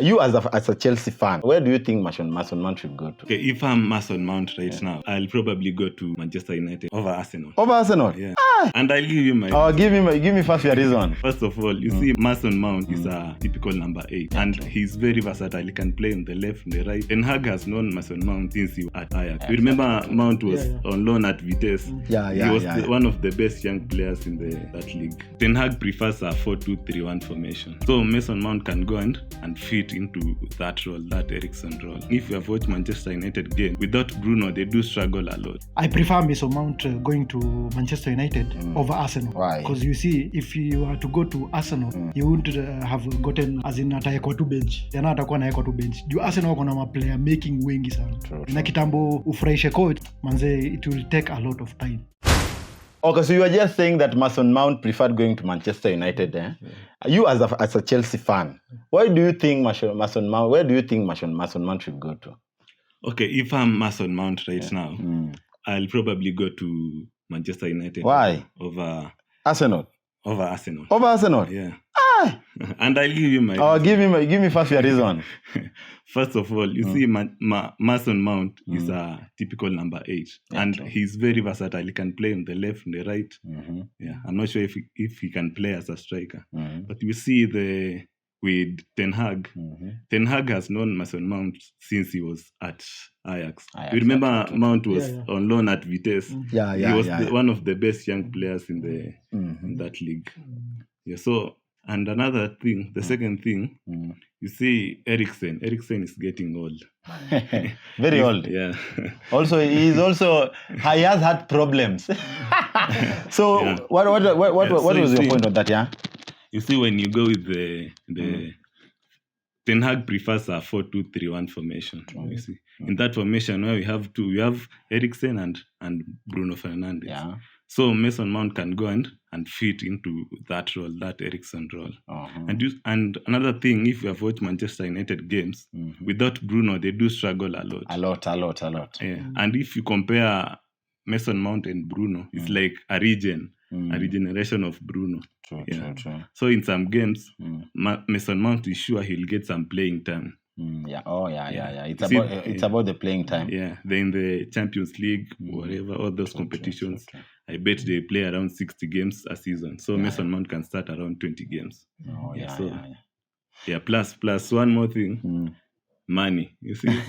You as a Chelsea fan, where do you think Mason Mount should go to? Okay, if I'm Mason Mount now, I'll probably go to Manchester United over Arsenal. Over Arsenal? Yeah. And I'll give you my... give me first your reason. First of all, you see, Mason Mount is a typical number 8, and he's very versatile. He can play on the left, on the right. Ten Hag has known Mason Mount since he was at Ajax. You remember Mount was on loan at Vitesse. He was one of the best young players in that league. Ten Hag prefers a 4-2-3-1 formation. So Mason Mount can go and fit into that role, that Eriksen role. If you have watched Manchester United game, without Bruno, they do struggle a lot. I prefer Mason Mount going to Manchester United over Arsenal. Why? Because you see, if you were to go to Arsenal, you wouldn't have gotten as in atawekwa tu bench. Yana atakuwa nawekwa tu bench. Juu Arsenal wako na maplayer making wengi sana. Na kitambo ufurahishe coach, manze it will take a lot of time. Okay, so you are just saying that Mason Mount preferred going to Manchester United, eh? You as a Chelsea fan, why do you think Mason Mount? Where do you think Mason Mount should go to? Okay, if I'm Mason Mount now, I'll probably go to Manchester United. Why? Over Arsenal. Over Arsenal. Over Arsenal? Yeah. And I'll give you my... give me first your reason. First of all, you see, Mason Mount is a typical number 8, and he's very versatile. He can play on the left, on the right. Yeah, I'm not sure if he can play as a striker, but you see with Ten Hag. Ten Hag has known Mason Mount since he was at Ajax. You remember Mount was on loan at Vitesse. He was one of the best young players in that league. Yeah, so... And another thing, the second thing, you see Eriksen. Eriksen is getting old. Very old. Yeah. Also, he has had problems. So, what was your point on that? Yeah. You see, when you go with the Ten Hag prefers a 4-2-3-1 formation. You see, in that formation where we have Eriksen and Bruno Fernandes. Yeah. So Mason Mount can go and fit into that role, that Eriksen role. And another thing, if you have watched Manchester United games, without Bruno, they do struggle a lot. A lot. Yeah. And if you compare Mason Mount and Bruno, it's like a regeneration of Bruno. True. So in some games, Mason Mount is sure he'll get some playing time. Yeah. It's about the playing time. Yeah. Then in the Champions League, whatever, all those competitions, I bet they play around 60 games a season. So Mason Mount can start around 20 games. Yeah. Plus one more thing, money. You see,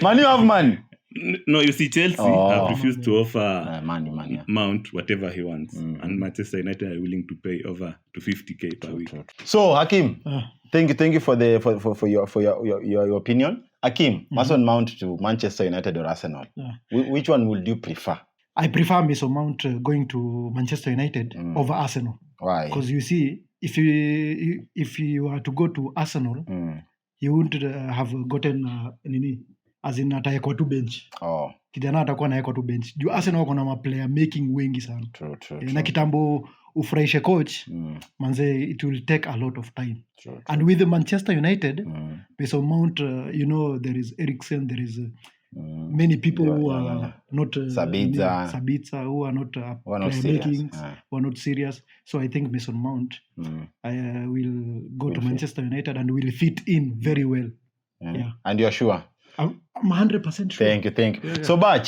money of money. No, you see, Chelsea have refused to offer Mount whatever he wants, and Manchester United are willing to pay over to 50k per week. So, Hakim, thank you for your opinion. Hakim, Mason Mount to Manchester United or Arsenal? Which one would you prefer? I prefer Mason Mount going to Manchester United over Arsenal. Why? Because you see, if you were to go to Arsenal, you wouldn't have gotten as in atawekwa tu bench. Kijana atakuwa nawekwa tu bench. Juu Arsenal wako na maplayer making wengi sana. True. Na kitambo ufurahishe coach, manze it will take a lot of time. True. And with the Manchester United, Mason Mount, there is Eriksen, there is many people who are not Sabitzer, who are not making, who are not serious. So I think Mason Mount will go to Manchester United and will fit in very well. Yeah. And you're sure? I'm 100% sure. Thank you. Yeah. So, Bach,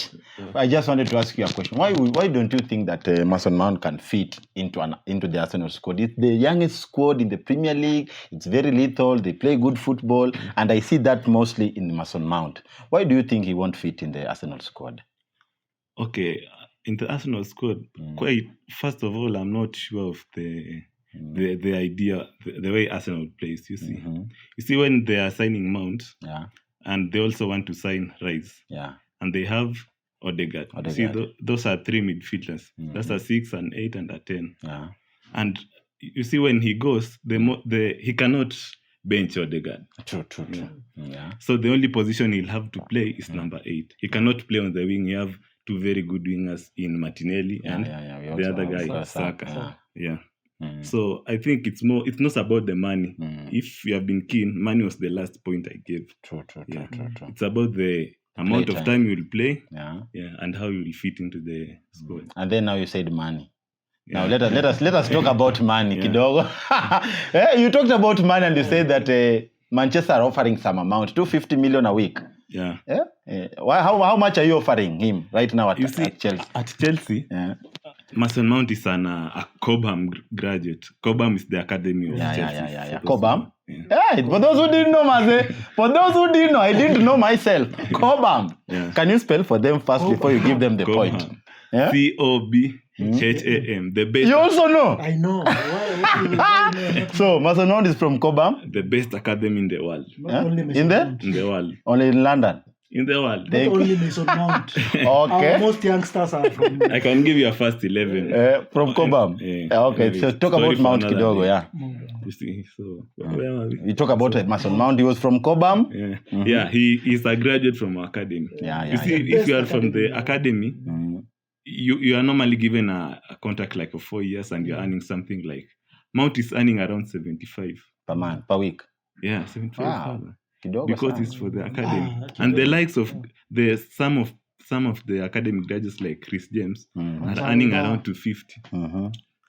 I just wanted to ask you a question. Why don't you think that Mason Mount can fit into the Arsenal squad? It's the youngest squad in the Premier League. It's very lethal. They play good football. And I see that mostly in Mason Mount. Why do you think he won't fit in the Arsenal squad? Okay, in the Arsenal squad, first of all, I'm not sure of the idea, the way Arsenal plays, you see. You see, when they are signing Mount, and they also want to sign Rice. Yeah. And they have Odegaard. See, those are 3 midfielders. That's a 6, an 8, and a 10. Yeah. And you see, when he goes, he cannot bench Odegaard. True. Yeah. So the only position he'll have to play is number 8. He cannot play on the wing. You have 2 very good wingers in Martinelli and the other guy is Saka. Yeah. So I think it's not about the money. If you have been keen, money was the last point I gave. True. It's about the amount of time you will play, and how you will fit into the squad. And then now you said money. Now let us talk about money, kidogo. You talked about money and you said that Manchester are offering some amount, 250 million a week. Yeah. How much are you offering him right now at Chelsea? At Chelsea, Mason Mount is a Cobham graduate. Cobham is the academy of Chelsea. Yeah. Cobham? Hey, for those who didn't know, I didn't know myself. Cobham. Yeah. Can you spell for them first before you give them the Cobham. point? Yeah? COBHAM. The best. You also know? I know. So, Mason Mount is from Cobham? The best academy in the world. In the world. Only in London? In the world. Not only Mason Mount. Okay. Most youngsters are from... I can give you a first 11. From Cobham? Okay, so talk about Mount Kidogo, yeah. You see, so... Where are we? You talk about Mason Mount, he was from Cobham? Yeah, yeah, he is a graduate from our academy. You see, if you are from the academy, you are normally given a contract like for 4 years and you're earning something like... Mount is earning around 75. Per week? Yeah, 75. Wow. Because it's for the academy. And the likes of some of the academic graduates like Chris James are earning around 250.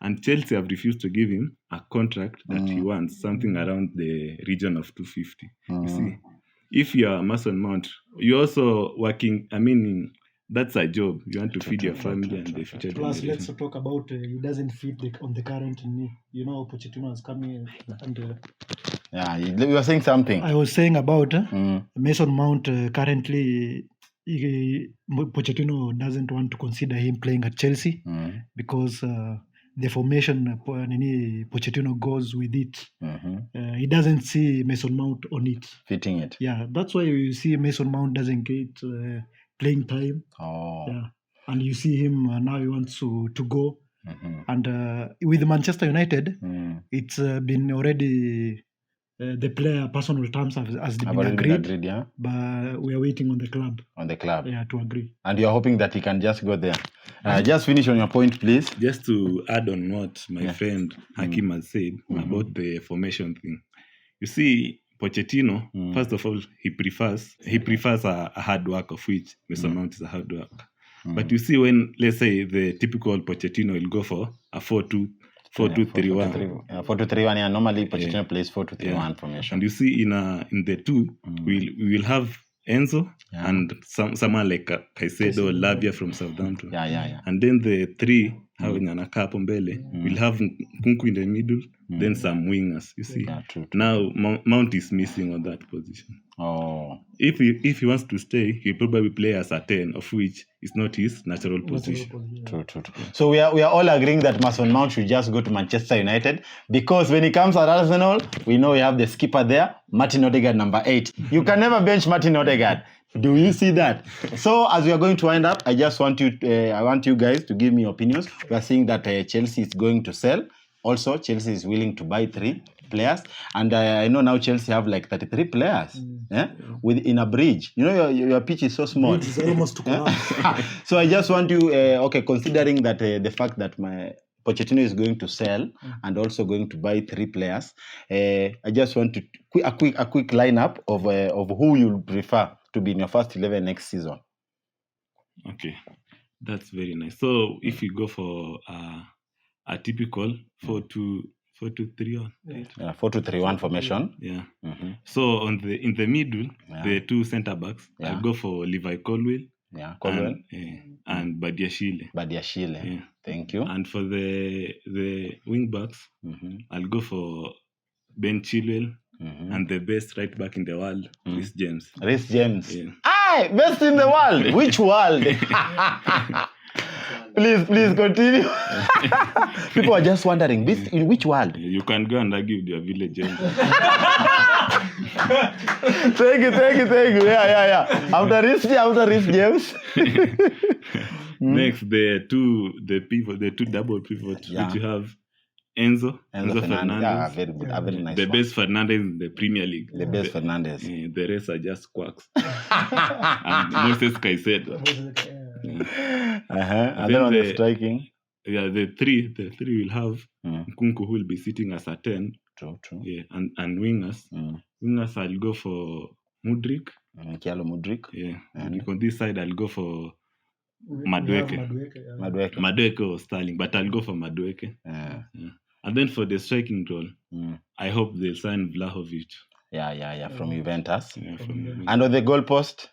And Chelsea have refused to give him a contract that he wants, something around the region of 250. You see, if you are Mason Mount, you're also working, that's a job. You want to feed your family and the future. Plus, let's talk about he doesn't fit on the current knee. You know, Pochettino has come in and... you were saying something. I was saying about Mason Mount currently, Pochettino doesn't want to consider him playing at Chelsea because the formation Pochettino goes with it. He doesn't see Mason Mount on it. Fitting it. Yeah, that's why you see Mason Mount doesn't get playing time. Yeah. And you see him now he wants to go. And with Manchester United, it's been already... the player personal terms has been agreed, yeah? But we are waiting on the club. Yeah, to agree. And you're hoping that he can just go there. Just finish on your point, please. Just to add on what my friend Hakim has said about the formation thing. You see, Pochettino, first of all, he prefers a hard work, of which Mason Mount is a hard work. But you see, when, let's say, the typical Pochettino will go for a 4-2-3-1. 4-2-3-1, yeah. Normally, Pochettino plays 4-2-3-1 formation. And you see, in the two, we will have Enzo and someone like Caicedo or Lavia from Southampton. Yeah. And then the three, we'll have Nkunku in the middle, then some wingers. You see, true. Now Mount is missing on that position. If he wants to stay, he'll probably play as a 10, of which is not his natural position. True. So we are all agreeing that Mason Mount should just go to Manchester United, because when he comes at Arsenal, we know we have the skipper there, Martin Odegaard, number 8. You can never bench Martin Odegaard. Do you see that? So as we are going to wind up, I just want you guys to give me opinions. We are seeing that Chelsea is going to sell. Also, Chelsea is willing to buy 3 players, and I know now Chelsea have like 33 players within a bridge. You know, your pitch is so small. It's almost to collapse. So I just want you, considering that the fact that Pochettino is going to sell and also going to buy 3 players, I just want to a quick lineup of who you prefer to be in your first 11 next season. Okay, that's very nice. So if you go for a typical 4-2-3-1. 4-2-3-1 formation. Yeah. So in the middle, the 2 centre backs, I'll go for Levi Colwill. Yeah, Colwill. And Badiashile. Yeah. Thank you. And for the wing backs, I'll go for Ben Chilwell and the best right back in the world, Reece James. Reece James. Yeah. Aye, best in the world. Which world? Please continue. People are just wondering, in which world? You can go and argue with your village. Thank you. Yeah. After Reece James. Next, the two double pivots, which you have Enzo Fernandez. Yeah, very good. Very nice. The best Fernandez in the Premier League. The best Fernandez. The rest are just quacks. And Moses Caicedo. And then on the striking. Yeah, the three will have Nkunku, who will be sitting as a 10. True. Yeah, and wingers. Wingers, I'll go for Mudryk. Kialo Mudryk. Yeah. And on this side, I'll go for Madueke or Sterling, but I'll go for Madueke. Yeah. And then for the striking role, I hope they'll sign Vlahovic. Yeah, from Juventus. Yeah, from Juventus. And on the goalpost?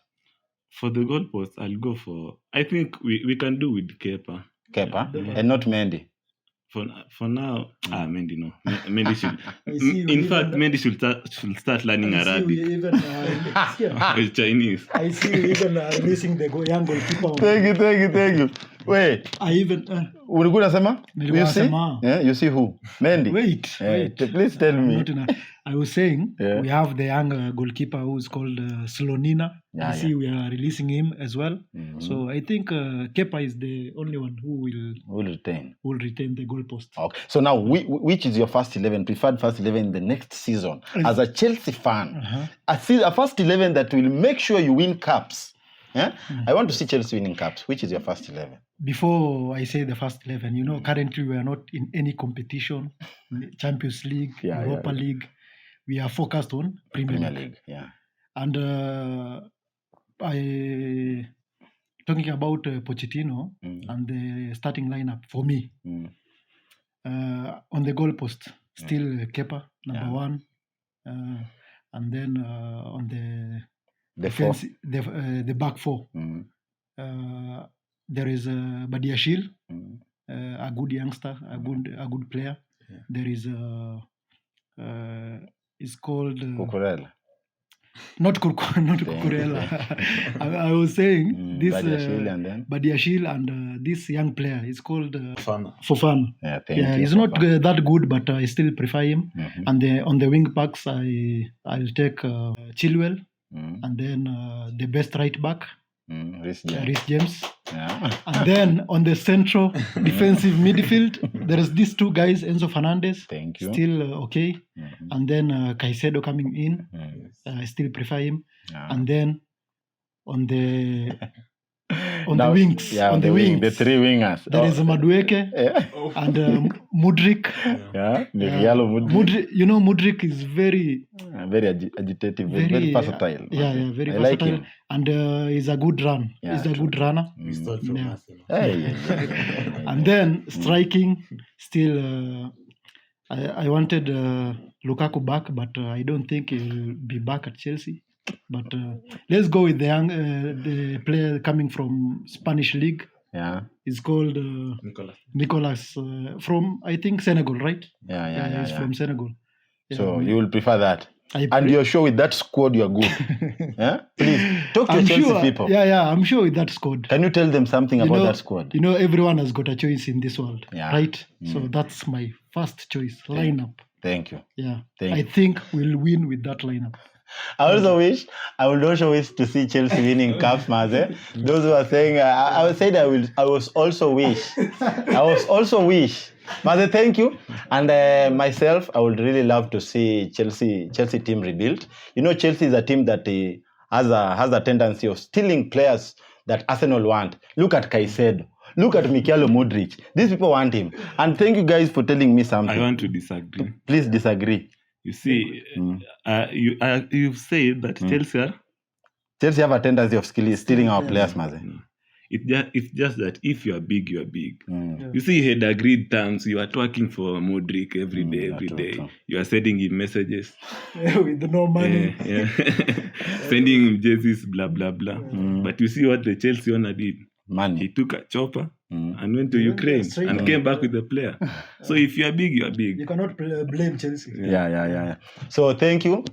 For the goalpost, I'll go for... I think we can do with Kepa. Kepa? And not Mendy? For now, Mendy no. Mendy should... In fact, Mendy should start learning Arabic. It's Chinese. I see you even releasing the young goalkeeper. Thank you. Wait. I even... Ulikuwa unasema? You see? Yeah, you see who? Mendy. Wait. Please tell me. I was saying we have the young goalkeeper who's called Slonina. We are releasing him as well. Mm-hmm. So I think Kepa is the only one who will retain the goalpost. Okay. So now, which is your preferred first 11 in the next season? As a Chelsea fan, a first 11 that will make sure you win cups. Yeah? I want to see Chelsea winning cups. Which is your first 11? Before I say the first 11, currently we are not in any competition, Champions League, Europa League. We are focused on Premier League. Yeah. And talking about Pochettino and the starting lineup for me, on the goalpost, still Kepa, number one. And then on the back four, there is Badiashile, a good youngster, a good player. Yeah. There is it's called Cucurella. Not Cucurella. I was saying this Badiashile and this young player is called Fofana. Yeah, he's not that good, but I still prefer him. Mm-hmm. And on the wing backs, I'll take Chilwell, and then the best right back, Reece James. Yeah. And then on the central defensive midfield, there is these two guys, Enzo Fernandez. Thank you. Still okay. Mm-hmm. And then Caicedo coming in. I still prefer him. Yeah. And then on the wings. Yeah, on the wings. The three wingers. There is Madueke and Mudryk. Yellow Mudryk. Mudryk is very agitative, very versatile. Yeah, very versatile. Like him. And he's a good run. Yeah, he's a good runner. Yeah. And then striking, still, I wanted Lukaku back, but I don't think he'll be back at Chelsea. But let's go with the player coming from Spanish League. Yeah. It's called Nicolas from, I think, Senegal, right? Yeah. He's from Senegal. Yeah. So you will prefer that? And you're sure with that squad you're good? Yeah? Please, talk to Chelsea people. Yeah, I'm sure with that squad. Can you tell them something about that squad? Everyone has got a choice in this world, right? Mm. So that's my first choice, lineup. Thank you. Yeah. I think we'll win with that lineup. I would also wish to see Chelsea winning cups, Maze. Those who are saying, I was also wish. Maze, thank you. And myself, I would really love to see Chelsea team rebuilt. Chelsea is a team that has a tendency of stealing players that Arsenal want. Look at Caicedo. Look at Mikhailo Mudryk. These people want him. And thank you guys for telling me something. I want to disagree. Please disagree. You see, you've said that Chelsea have a tendency of stealing our players, Maze. It's just that if you are big, you are big. You see, he had agreed terms. You are talking for Mudryk every day. True. You are sending him messages. With no money. Sending him jerseys, blah, blah, blah. But you see what the Chelsea owner did? Money. He took a chopper and went to Ukraine and came back with the player. So if you are big, you are big. You cannot blame Chelsea. Yeah. So thank you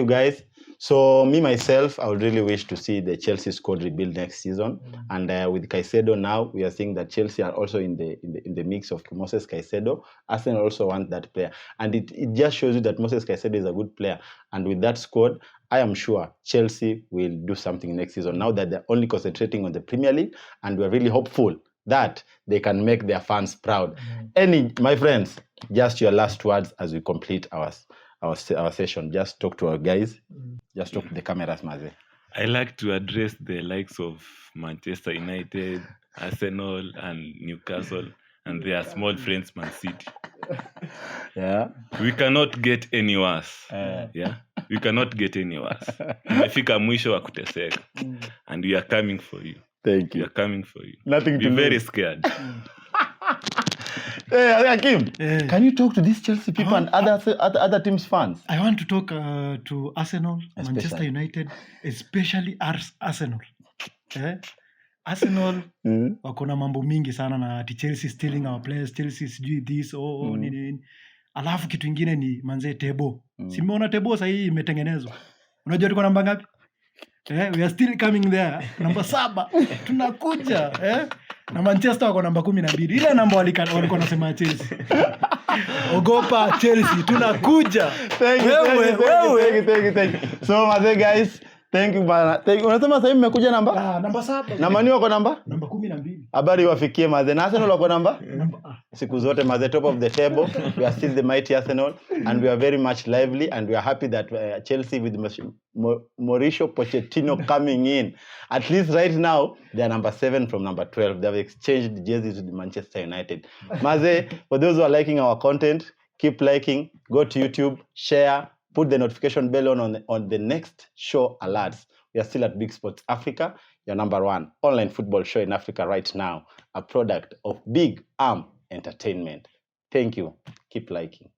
guys. So me myself, I would really wish to see the Chelsea squad rebuild next season. And with Caicedo now, we are seeing that Chelsea are also in the mix of Moses Caicedo. Arsenal also want that player, and it just shows you that Moses Caicedo is a good player. And with that squad, I am sure Chelsea will do something next season. Now that they're only concentrating on the Premier League, and we're really hopeful that they can make their fans proud. My friends, just your last words as we complete our session. Just talk to our guys. Just talk to the cameras, Maze. I like to address the likes of Manchester United, Arsenal, and Newcastle, and their small friends, Man City. Yeah. We cannot get any worse. We cannot get any worse. Tumefika mwisho wa kuteseka. And we are coming for you. Thank you. We are coming for you. Nothing Be to very lose. scared. Hey, Hakim, Eh. can you talk to these Chelsea people and other teams' fans? I want to talk to Arsenal, Manchester Especially. United, especially Arsenal. Arsenal wako na mambo mingi sana na ati Chelsea stealing our players, Chelsea sijui this nini. Alafu kitu ingine ni manze tebo. Simeona tebo sasa hii imetengenezwa. Unajua tuko namba ngapi? We are still coming there. Namba 7. Tunakuja. Na Manchester wako namba 12. Ile namba walikuwa nasema Chelsea. Ogopa Chelsea, tunakuja. Thank you. So mazee guys, thank you bana. Unasema sasa hivi mmekuja namba? Namba 7. Na Mani wako namba? Namba 12. Habari wafikie mazee. Na Arsenal wako namba? Siku zote mazee, top of the table. We are still the mighty Arsenal and we are very much lively and we are happy that Chelsea with Mauricio Pochettino coming in. At least right now they are number 7 from number 12. They have exchanged jerseys with Manchester United. Mazee, for those who are liking our content, keep liking, go to YouTube, share, put the notification bell on the next show alerts. We are still at Big Sports Africa, your number 1 online football show in Africa right now, a product of Big Arm Entertainment. Thank you. Keep liking.